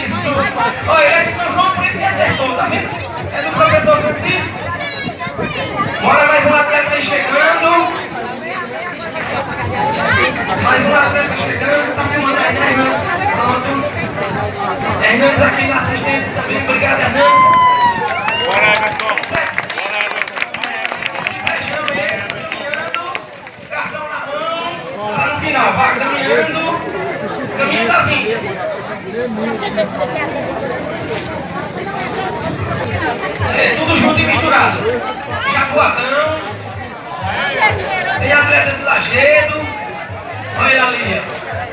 Isso. Olha, ele é de São João, por isso que acertou, tá vendo? É do professor Francisco. Bora, mais um atleta aí chegando. Mais um atleta chegando. Tá filmando a Hernandes. Pronto. Hernandes aqui na assistência também. Obrigado, Hernandes. Bora, Everton. Caminhando. Cartão na mão. Lá no final. Vai caminhando. Caminho das Índias. É tudo junto e misturado. Jaboatão. Tem atleta de Lajedo. Olha ele ali.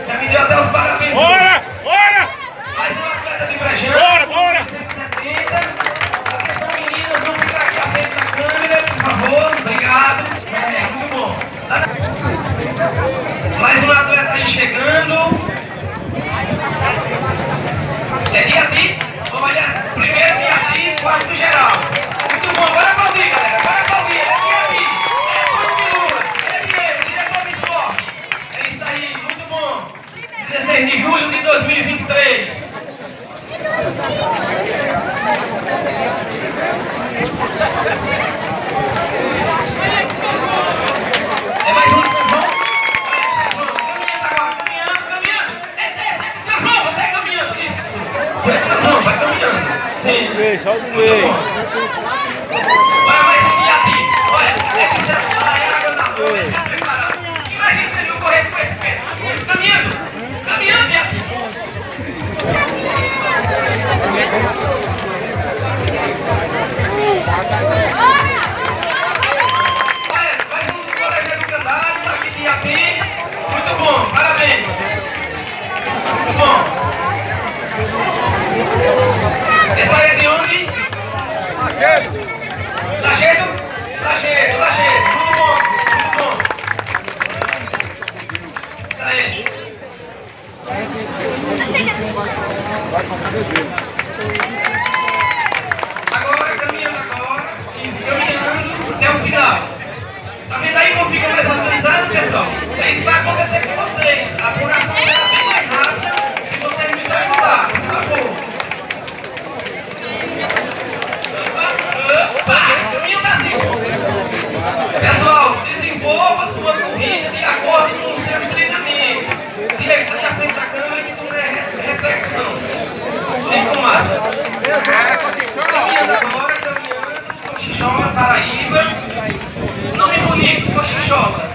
Já me deu até os parabéns. Bora! Bora! Mais um atleta de Brejão. Bora, bora! 170. Atenção, meninas. Vamos ficar aqui à frente da câmera, por favor. Obrigado. É, muito bom. Mais um atleta aí chegando. É Diati. Olha, primeiro Diati, quarto geral. Muito bom, bora aplaudir, galera. Bora aplaudir. É Diati. É Antônio de Lula. É Diego, diretor do esporte. É isso aí, muito bom. 16 de julho de 2023. É mais um de São João. Caminhando agora, caminhando. É de São João, você é caminhando. Isso. Tu é de São João, vai caminhando. Sim. Só do Muito meio. bom. Olha mais um Diati. Olha, é que celular, é água na boca, é preparado. Imagina se ele não corresse com esse pé. Caminhando. Caminhando, Diati. Olha, mais um do Colégio Educandário, aqui de Iapim. Muito bom, parabéns. Muito bom. Essa aí é de onde? Lajedo. Lajedo. Muito bom, muito bom. Isso aí. Agora, caminhando agora. Isso, caminhando até o final. Tá vendo aí como fica mais autorizado, pessoal? É isso que vai acontecer com vocês. A apuração será bem mais rápida se vocês nos ajudar, por favor. Opa! Caminho da cinco. Pessoal, desenvolva sua corrida de acordo com os seus treinamentos. Diego, sai da frente da câmera que tu não é reflexo não. Tem fumaça. Caminhando agora, Cochichola, Paraíba. Nome bonito, Cochichola.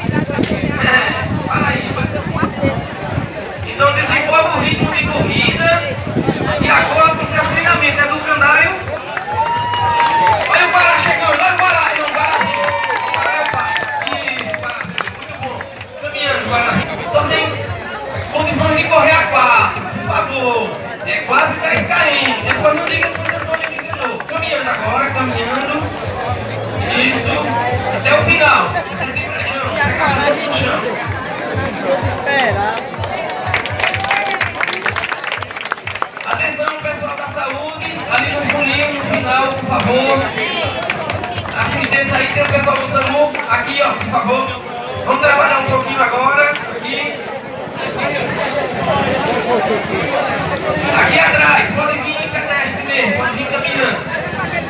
Paraíba. Então desenvolva o ritmo de corrida de acordo com os seus treinamentos. É do canário. Olha o Pará chegando, olha o Pará. Não, o Parazinho. O Pará é o pai. Isso, Parazinho. Muito bom. Caminhando, Parazinho. Só tem condições de correr a 4, por favor. É quase 10 km. Depois não diga se o Antônio me enganou. Caminhando agora, caminhando. Isso. Até o final. Você tem pressão. Pega a sua no chão. Atenção, pessoal da saúde. Ali no fulinho, no final, por favor. Assistência aí, tem o pessoal do SAMU. Aqui, ó, por favor. Vamos trabalhar um pouquinho agora. Aqui. Aqui atrás, pode vir pedestre mesmo, pode vir caminhando.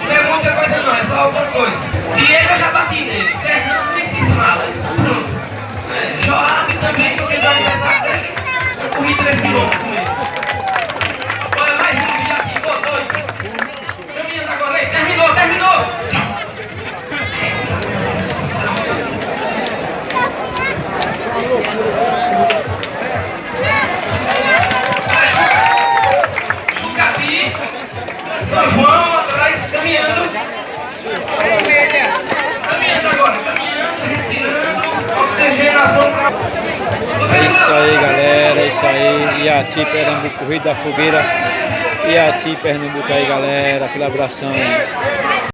Não é muita coisa não, é só alguma coisa. Diego eu já bati nele, Fernando nem se fala. Pronto. Joab também, porque dá aniversário dele. Eu corri 3 km com ele. Olha, mais um dia aqui, 2. Caminhando agora aí, terminou. Jucati, São João atrás, caminhando. Caminhando agora, respirando, oxigenação pra... É isso aí, galera, é isso aí. Iati, Pernambuco, Rio da Fogueira. Iati, Pernambuco aí, galera, pela abração.